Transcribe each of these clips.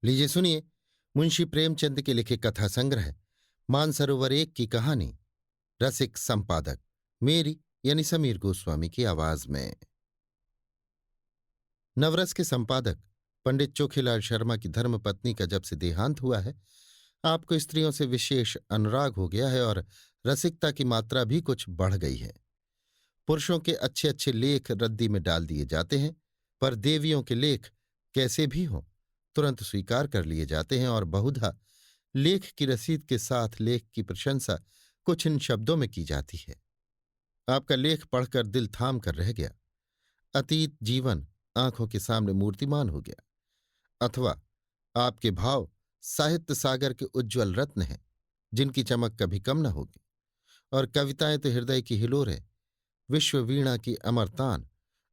लीजिए सुनिए। मुंशी प्रेमचंद के लिखे कथा संग्रह मानसरोवर एक की कहानी। रसिक संपादक मेरी यानी समीर गोस्वामी की आवाज में। नवरस के संपादक पंडित चोखीलाल शर्मा की धर्मपत्नी का जब से देहांत हुआ है, आपको स्त्रियों से विशेष अनुराग हो गया है और रसिकता की मात्रा भी कुछ बढ़ गई है। पुरुषों के अच्छे अच्छे लेख रद्दी में डाल दिए जाते हैं, पर देवियों के लेख कैसे भी हों तुरंत स्वीकार कर लिए जाते हैं और बहुधा लेख की रसीद के साथ लेख की प्रशंसा कुछ इन शब्दों में की जाती है। आपका लेख पढ़कर दिल थाम कर रह गया। अतीत जीवन आंखों के सामने मूर्तिमान हो गया। अथवा आपके भाव साहित्य सागर के उज्ज्वल रत्न हैं, जिनकी चमक कभी कम न होगी। और कविताएं तो हृदय की हिलोरें, विश्व वीणा की अमर तान,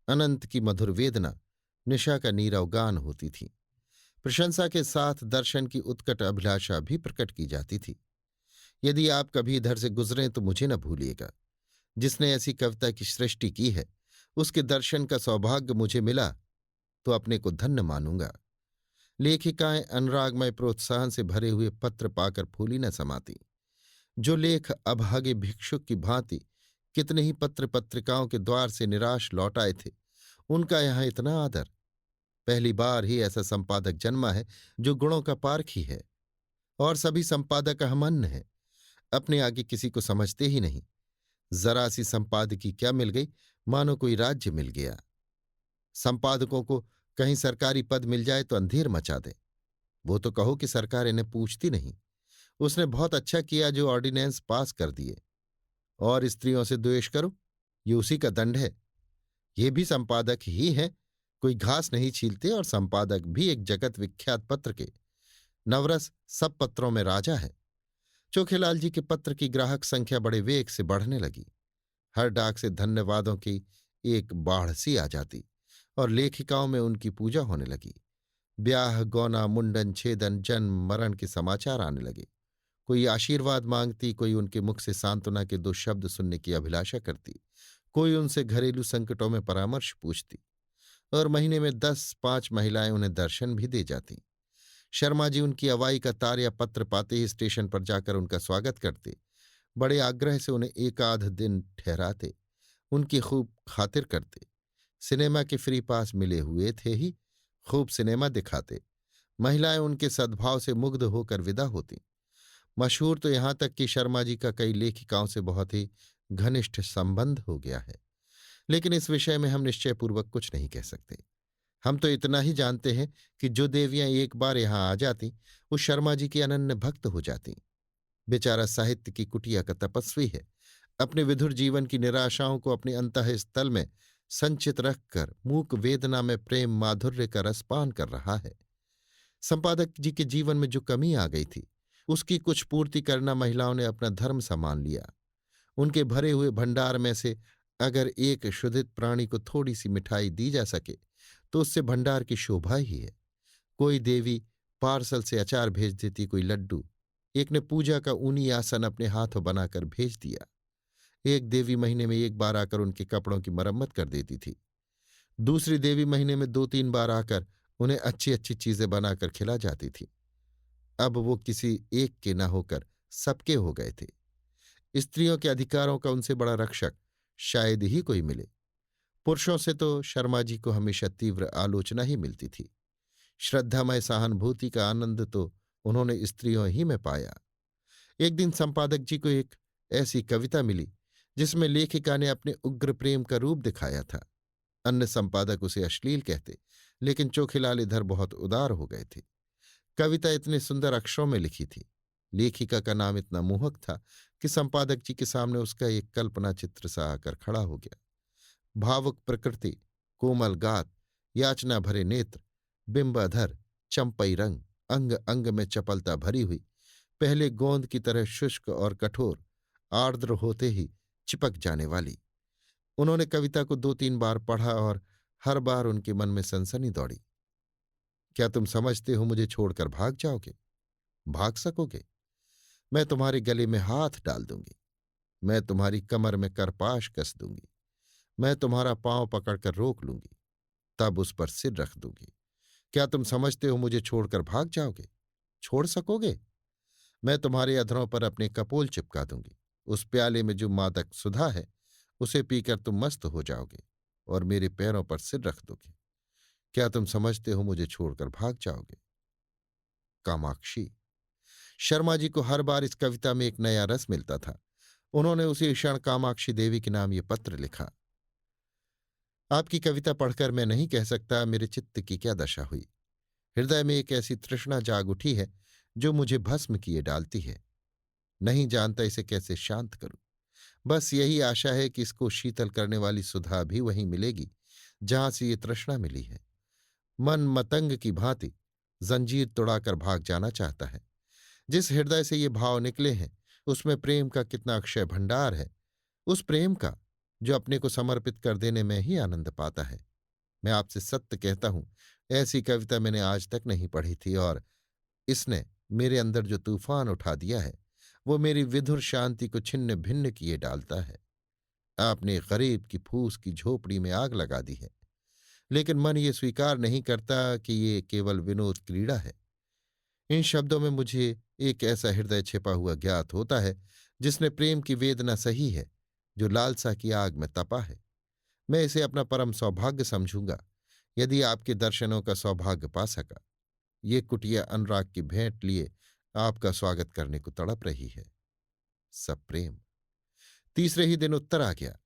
अनंत की मधुर वेदना, निशा का नीरव गान होती थी। प्रशंसा के साथ दर्शन की उत्कट अभिलाषा भी प्रकट की जाती थी। यदि आप कभी इधर से गुजरें तो मुझे न भूलिएगा। जिसने ऐसी कविता की सृष्टि की है, उसके दर्शन का सौभाग्य मुझे मिला तो अपने को धन्य मानूंगा। लेखिकाएं अनुरागमय प्रोत्साहन से भरे हुए पत्र पाकर फूली न समाती। जो लेख अभागे भिक्षुक की भांति कितने ही पत्र पत्रिकाओं के द्वार से निराश लौट आए थे, उनका यहाँ इतना आदर। पहली बार ही ऐसा संपादक जन्मा है जो गुणों का पारखी है। और सभी संपादक अहमन्य हैं, अपने आगे किसी को समझते ही नहीं। जरा सी संपादकी क्या मिल गई, मानो कोई राज्य मिल गया। संपादकों को कहीं सरकारी पद मिल जाए तो अंधेर मचा दे। वो तो कहो कि सरकार इन्हें पूछती नहीं। उसने बहुत अच्छा किया जो ऑर्डिनेंस पास कर दिए। और स्त्रियों से द्वेष करो, ये उसी का दंड है। ये भी संपादक ही हैं, कोई घास नहीं छीलते। और संपादक भी एक जगत विख्यात पत्र के। नवरस सब पत्रों में राजा है। चोखेलाल जी के पत्र की ग्राहक संख्या बड़े वेग से बढ़ने लगी। हर डाक से धन्यवादों की एक बाढ़ सी आ जाती और लेखिकाओं में उनकी पूजा होने लगी। ब्याह गौना मुंडन छेदन जन्म मरण के समाचार आने लगे। कोई आशीर्वाद मांगती, कोई उनके मुख से सांत्वना के दो शब्द सुनने की अभिलाषा करती, कोई उनसे घरेलू संकटों में परामर्श पूछती। और महीने में 10-5 महिलाएं उन्हें दर्शन भी दे जाती। शर्मा जी उनकी अवाई का तार या पत्र पाते ही स्टेशन पर जाकर उनका स्वागत करते, बड़े आग्रह से उन्हें एक आध दिन ठहराते, उनकी खूब खातिर करते। सिनेमा के फ्री पास मिले हुए थे ही खूब सिनेमा दिखाते। महिलाएं उनके सद्भाव से मुग्ध होकर विदा होती। मशहूर तो यहां तक कि शर्मा जी का कई लेखिकाओं से बहुत ही घनिष्ठ संबंध हो गया है। लेकिन इस विषय में हम निश्चयपूर्वक कुछ नहीं कह सकते। हम तो इतना ही जानते हैं कि जो देवियां एक बार यहां आ जाती, वो शर्मा जी की अनन्य भक्त हो जाती। बेचारा साहित्य की कुटिया का तपस्वी है। अपने विधुर जीवन की निराशाओं को अपने अंतःस्थल में संचित रखकर मूक वेदना में प्रेम माधुर्य का रसपान कर रहा है। संपादक जी के जीवन में जो कमी आ गई थी, उसकी कुछ पूर्ति करना महिलाओं ने अपना धर्म सा मान लिया। उनके भरे हुए भंडार में से अगर एक क्षुधित प्राणी को थोड़ी सी मिठाई दी जा सके तो उससे भंडार की शोभा ही है। कोई देवी पार्सल से अचार भेज देती, कोई लड्डू। एक ने पूजा का ऊनी आसन अपने हाथों बनाकर भेज दिया। एक देवी महीने में एक बार आकर उनके कपड़ों की मरम्मत कर देती थी। दूसरी देवी महीने में 2-3 बार आकर उन्हें अच्छी अच्छी चीजें बनाकर खिला जाती थी। अब वो किसी एक के न होकर सबके हो गए थे। स्त्रियों के अधिकारों का उनसे बड़ा रक्षक शायद ही कोई मिले। पुरुषों से तो शर्मा जी को हमेशा तीव्र आलोचना ही मिलती थी। श्रद्धामय सहानुभूति का आनंद तो उन्होंने स्त्रियों ही में पाया। एक दिन संपादक जी को एक ऐसी कविता मिली जिसमें लेखिका ने अपने उग्र प्रेम का रूप दिखाया था। अन्य संपादक उसे अश्लील कहते, लेकिन चोखीलाल इधर बहुत उदार हो गए थे। कविता इतने सुंदर अक्षरों में लिखी थी, लेखिका का नाम इतना मोहक था कि संपादक जी के सामने उसका एक कल्पना चित्र सा आकर खड़ा हो गया। भावुक प्रकृति, कोमल गात, याचना भरे नेत्र, बिंबाधर, चंपई रंग, अंग अंग में चपलता भरी हुई, पहले गोंद की तरह शुष्क और कठोर, आर्द्र होते ही चिपक जाने वाली। उन्होंने कविता को 2-3 बार पढ़ा और हर बार उनके मन में सनसनी दौड़ी। क्या तुम समझते हो मुझे छोड़कर भाग जाओगे? भाग सकोगे? मैं तुम्हारे गले में हाथ डाल दूंगी, मैं तुम्हारी कमर में करपाश कस दूंगी, मैं तुम्हारा पांव पकड़कर रोक लूंगी, तब उस पर सिर रख दूंगी। क्या तुम समझते हो मुझे छोड़कर भाग जाओगे? छोड़ सकोगे? मैं तुम्हारे अधरों पर अपने कपोल चिपका दूंगी। उस प्याले में जो मादक सुधा है, उसे पीकर तुम मस्त हो जाओगे और मेरे पैरों पर सिर रख दोगे। क्या तुम समझते हो मुझे छोड़कर भाग जाओगे? कामाक्षी। शर्मा जी को हर बार इस कविता में एक नया रस मिलता था। उन्होंने उसी क्षण कामाक्षी देवी के नाम ये पत्र लिखा। आपकी कविता पढ़कर मैं नहीं कह सकता मेरे चित्त की क्या दशा हुई। हृदय में एक ऐसी तृष्णा जाग उठी है जो मुझे भस्म किए डालती है। नहीं जानता इसे कैसे शांत करूं। बस यही आशा है कि इसको शीतल करने वाली सुधा भी वहीं मिलेगी जहां से ये तृष्णा मिली है। मन मतंग की भांति जंजीर तोड़ाकर भाग जाना चाहता है। जिस हृदय से ये भाव निकले हैं उसमें प्रेम का कितना अक्षय भंडार है। उस प्रेम का जो अपने को समर्पित कर देने में ही आनंद पाता है। मैं आपसे सत्य कहता हूं, ऐसी कविता मैंने आज तक नहीं पढ़ी थी और इसने मेरे अंदर जो तूफान उठा दिया है वो मेरी विधुर शांति को छिन्न भिन्न किए डालता है। आपने गरीब की फूस की झोपड़ी में आग लगा दी है, लेकिन मन ये स्वीकार नहीं करता कि ये केवल विनोद क्रीड़ा है। इन शब्दों में मुझे एक ऐसा हृदय छिपा हुआ ज्ञात होता है जिसने प्रेम की वेदना सही है, जो लालसा की आग में तपा है। मैं इसे अपना परम सौभाग्य समझूंगा यदि आपके दर्शनों का सौभाग्य पा सका। ये कुटिया अनुराग की भेंट लिए आपका स्वागत करने को तड़प रही है। सब प्रेम। तीसरे ही दिन उत्तर आ गया।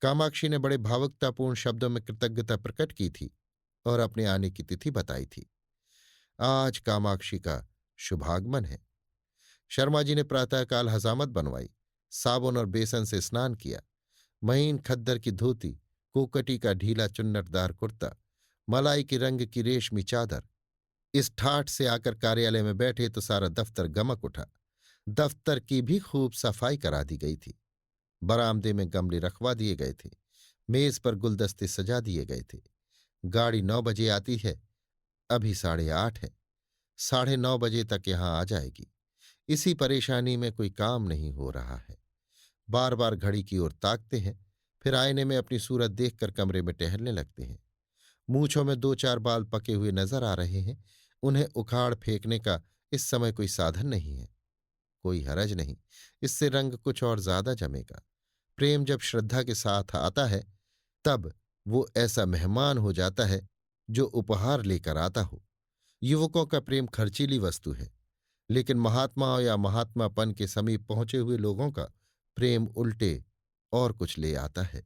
कामाक्षी ने बड़े भावुकतापूर्ण शब्दों में कृतज्ञता प्रकट की थी और अपने आने की तिथि बताई थी। आज कामाक्षी का शुभागमन है। शर्मा जी ने प्रातःकाल हजामत बनवाई, साबुन और बेसन से स्नान किया। महीन खद्दर की धोती, कोकटी का ढीला चुन्नटदार कुर्ता, मलाई के रंग की रेशमी चादर। इस ठाठ से आकर कार्यालय में बैठे तो सारा दफ्तर गमक उठा। दफ्तर की भी खूब सफाई करा दी गई थी। बरामदे में गमले रखवा दिए गए थे। मेज पर गुलदस्ते सजा दिए गए थे। गाड़ी 9 बजे आती है, अभी 8:30 है। 9:30 बजे तक यहां आ जाएगी। इसी परेशानी में कोई काम नहीं हो रहा है। बार बार घड़ी की ओर ताकते हैं, फिर आईने में अपनी सूरत देखकर कमरे में टहलने लगते हैं। मूंछों में 2-4 बाल पके हुए नजर आ रहे हैं। उन्हें उखाड़ फेंकने का इस समय कोई साधन नहीं है। कोई हरज नहीं, इससे रंग कुछ और ज्यादा जमेगा। प्रेम जब श्रद्धा के साथ आता है तब वो ऐसा मेहमान हो जाता है जो उपहार लेकर आता हो। युवकों का प्रेम खर्चीली वस्तु है, लेकिन महात्माओं या महात्मापन के समीप पहुंचे हुए लोगों का प्रेम उल्टे और कुछ ले आता है।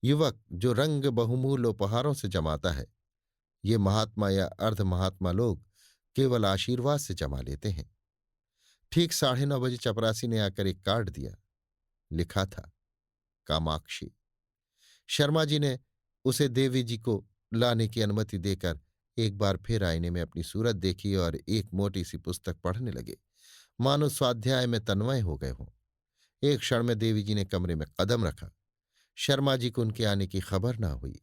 युवक जो रंग बहुमूल्य उपहारों से जमाता है, ये महात्मा या अर्ध महात्मा लोग केवल आशीर्वाद से जमा लेते हैं। ठीक 9:30 बजे चपरासी ने आकर एक कार्ड दिया। लिखा था, कामाक्षी। शर्मा जी ने उसे देवी जी को लाने की अनुमति देकर एक बार फिर आईने में अपनी सूरत देखी और एक मोटी सी पुस्तक पढ़ने लगे, मानो स्वाध्याय में तन्मय हो गए हों। एक क्षण में देवी जी ने कमरे में कदम रखा। शर्मा जी को उनके आने की खबर ना हुई।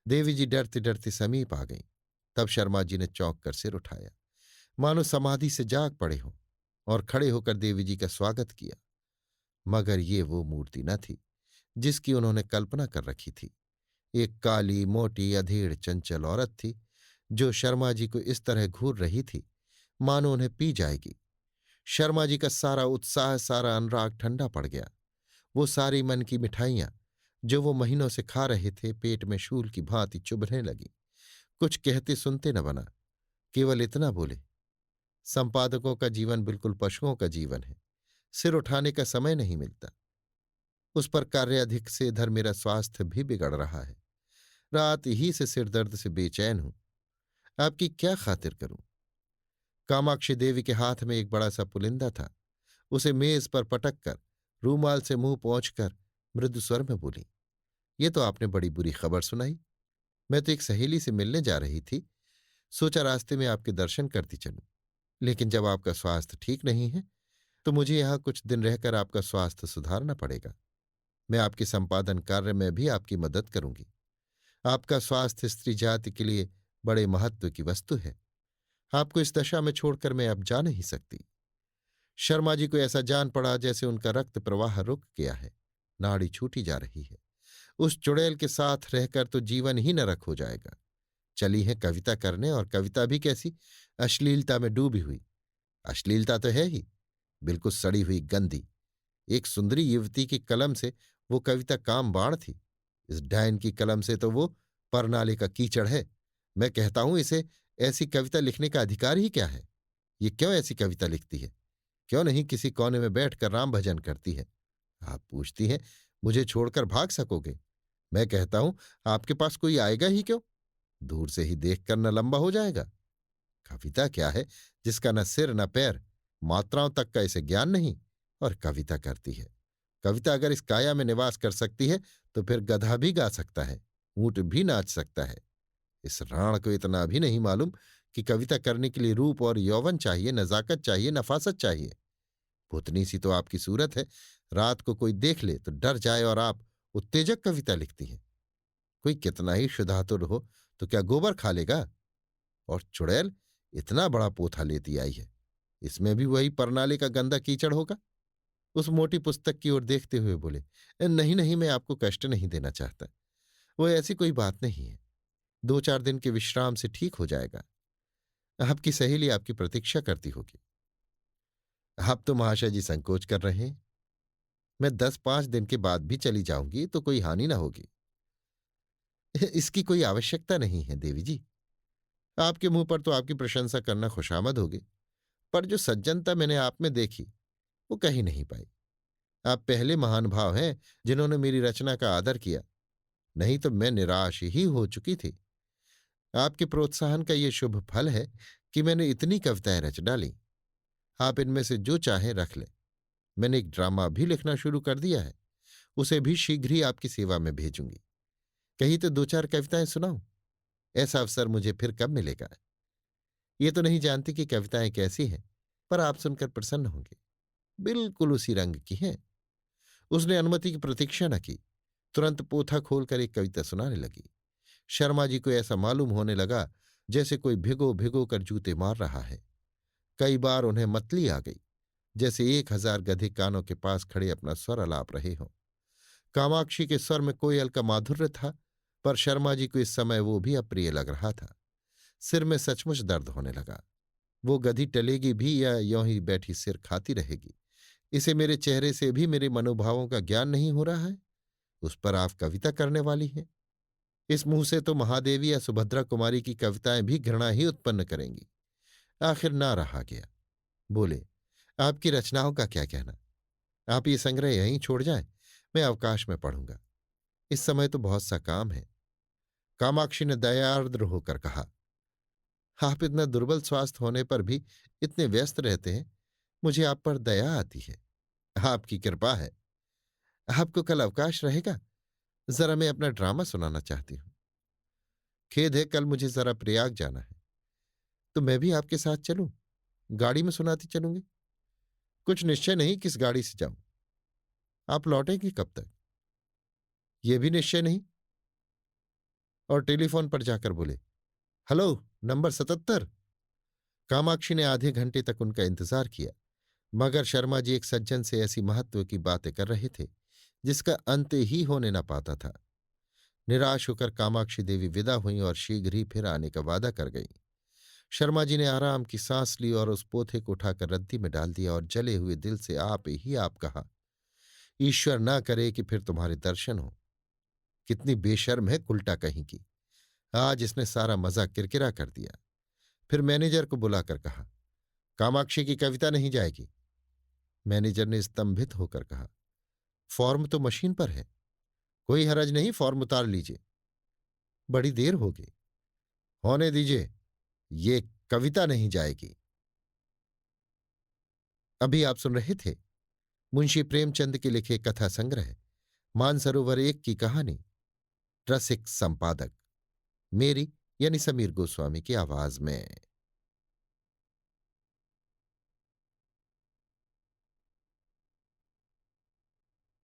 देवी जी डरते डरते समीप आ गईं। तब शर्मा जी ने चौंक कर सिर उठाया, मानो समाधि से जाग पड़े हों, और खड़े होकर देवी जी का स्वागत किया। मगर ये वो मूर्ति न थी जिसकी उन्होंने कल्पना कर रखी थी। एक काली मोटी अधेड़ चंचल औरत थी जो शर्मा जी को इस तरह घूर रही थी मानो उन्हें पी जाएगी। शर्मा जी का सारा उत्साह, सारा अनुराग ठंडा पड़ गया। वो सारी मन की मिठाइयां जो वो महीनों से खा रहे थे पेट में शूल की भांति चुभने लगी। कुछ कहते सुनते न बना, केवल इतना बोले, संपादकों का जीवन बिल्कुल पशुओं का जीवन है। सिर उठाने का समय नहीं मिलता। उस पर कार्य अधिक से इधर मेरा स्वास्थ्य भी बिगड़ रहा है। रात ही से सिर दर्द से बेचैन हूं। आपकी क्या खातिर करूं? कामाक्षी देवी के हाथ में एक बड़ा सा पुलिंदा था। उसे मेज पर पटक कर रूमाल से मुंह पोंछकर मृदु स्वर में बोली, ये तो आपने बड़ी बुरी खबर सुनाई। मैं तो एक सहेली से मिलने जा रही थी, सोचा रास्ते में आपके दर्शन करती चलूं, लेकिन जब आपका स्वास्थ्य ठीक नहीं है तो मुझे यहां कुछ दिन रहकर आपका स्वास्थ्य सुधारना पड़ेगा। मैं आपके संपादन कार्य में भी आपकी मदद करूंगी। आपका स्वास्थ्य स्त्री जाति के लिए बड़े महत्व की वस्तु है। आपको इस दशा में छोड़कर मैं अब जा नहीं सकती। शर्मा जी को ऐसा जान पड़ा जैसे उनका रक्त प्रवाह रुक गया है, नाड़ी छूटी जा रही है। उस चुड़ैल के साथ रहकर तो जीवन ही नरक हो जाएगा। चली हैं कविता करने, और कविता भी कैसी, अश्लीलता में डूबी हुई। अश्लीलता तो है ही, बिल्कुल सड़ी हुई, गंदी। एक सुंदरी युवती की कलम से वो कविता काम बाण थी, इस डायन की कलम से तो वो परनाले का कीचड़ है। मैं कहता हूं, इसे ऐसी कविता लिखने का अधिकार ही क्या है? ये क्यों ऐसी कविता लिखती है? क्यों नहीं किसी कोने में बैठकर राम भजन करती है? आप पूछती हैं, मुझे छोड़कर भाग सकोगे? मैं कहता हूं, आपके पास कोई आएगा ही क्यों? दूर से ही देखकर न लंबा हो जाएगा? कविता क्या है जिसका न सिर न पैर, मात्राओं तक का इसे ज्ञान नहीं, और कविता करती है। कविता अगर इस काया में निवास कर सकती है तो फिर गधा भी गा सकता है, ऊंट भी नाच सकता है। इस राण को इतना भी नहीं मालूम कि कविता करने के लिए रूप और यौवन चाहिए, नजाकत चाहिए, नफासत चाहिए। भूतनी सी तो आपकी सूरत है, रात को कोई देख ले तो डर जाए, और आप उत्तेजक कविता लिखती हैं। कोई कितना ही शुद्धातुर हो तो क्या गोबर खा लेगा? और चुड़ैल इतना बड़ा पोथा लेती आई है, इसमें भी वही परनाले का गंदा कीचड़ होगा? उस मोटी पुस्तक की ओर देखते हुए बोले, नहीं नहीं, मैं आपको कष्ट नहीं देना चाहता। वो ऐसी कोई बात नहीं है, 2-4 दिन के विश्राम से ठीक हो जाएगा। आपकी सहेली आपकी प्रतीक्षा करती होगी। आप तो महाशय जी संकोच कर रहे हैं। मैं 10-5 दिन के बाद भी चली जाऊंगी तो कोई हानि ना होगी। इसकी कोई आवश्यकता नहीं है देवी जी। आपके मुंह पर तो आपकी प्रशंसा करना खुशामद होगी, पर जो सज्जनता मैंने आप में देखी वो कहीं नहीं पाई। आप पहले महान भाव हैं जिन्होंने मेरी रचना का आदर किया, नहीं तो मैं निराश ही हो चुकी थी। आपके प्रोत्साहन का ये शुभ फल है कि मैंने इतनी कविताएं रच डाली। आप इनमें से जो चाहें रख लें। मैंने एक ड्रामा भी लिखना शुरू कर दिया है, उसे भी शीघ्र ही आपकी सेवा में भेजूंगी। कहीं तो 2-4 कविताएं सुनाऊं। ऐसा अवसर मुझे फिर कब मिलेगा? ये तो नहीं जानती कि कविताएं कैसी हैं, पर आप सुनकर प्रसन्न होंगे। बिल्कुल उसी रंग की हैं। उसने अनुमति की प्रतीक्षा न की, तुरंत पोथा खोलकर एक कविता सुनाने लगी। शर्मा जी को ऐसा मालूम होने लगा जैसे कोई भिगो भिगो कर जूते मार रहा है। कई बार उन्हें मतली आ गई, जैसे 1,000 गधे कानों के पास खड़े अपना स्वर अलाप रहे हों। कामाक्षी के स्वर में कोयल का माधुर्य था, पर शर्मा जी को इस समय वो भी अप्रिय लग रहा था। सिर में सचमुच दर्द होने लगा। वो गधी टलेगी भी या यों ही बैठी सिर खाती रहेगी? इसे मेरे चेहरे से भी मेरे मनोभावों का ज्ञान नहीं हो रहा है। उस पर आप कविता करने वाली हैं। इस मुंह से तो महादेवी या सुभद्रा कुमारी की कविताएं भी घृणा ही उत्पन्न करेंगी। आखिर ना रहा गया। बोले, आपकी रचनाओं का क्या कहना? आप ये संग्रह यहीं छोड़ जाएं, मैं अवकाश में पढ़ूंगा। इस समय तो बहुत सा काम है। कामाक्षी ने दयार्द्र होकर कहा, आप इतना दुर्बल स्वास्थ्य होने पर भी इतने व्यस्त रहते हैं, मुझे आप पर दया आती है। आपकी कृपा है। आपको कल अवकाश रहेगा? जरा मैं अपना ड्रामा सुनाना चाहती हूं। खेद है, कल मुझे जरा प्रयाग जाना है। तो मैं भी आपके साथ चलूं? गाड़ी में सुनाती चलूंगी। कुछ निश्चय नहीं किस गाड़ी से जाऊं। आप लौटेंगी कब तक? ये भी निश्चय नहीं। और टेलीफोन पर जाकर बोले, हेलो, नंबर 77। कामाक्षी ने आधे घंटे तक उनका इंतजार किया, मगर शर्मा जी एक सज्जन से ऐसी महत्व की बातें कर रहे थे जिसका अंत ही होने न पाता था। निराश होकर कामाक्षी देवी विदा हुई और शीघ्र ही फिर आने का वादा कर गई। शर्मा जी ने आराम की सांस ली और उस पोथे को उठाकर रद्दी में डाल दिया और जले हुए दिल से आप ही आप कहा, ईश्वर ना करे कि फिर तुम्हारे दर्शन हो। कितनी बेशर्म है कुलटा कहीं की। आज इसने सारा मजा किरकिरा कर दिया। फिर मैनेजर को बुलाकर कहा, कामाक्षी की कविता नहीं जाएगी। मैनेजर ने स्तंभित होकर कहा, फॉर्म तो मशीन पर है। कोई हरज नहीं, फॉर्म उतार लीजिए। बड़ी देर होगी। होने दीजिए, ये कविता नहीं जाएगी। अभी आप सुन रहे थे मुंशी प्रेमचंद के लिखे कथा संग्रह मानसरोवर 1 की कहानी रसिक संपादक, मेरी यानी समीर गोस्वामी की आवाज में।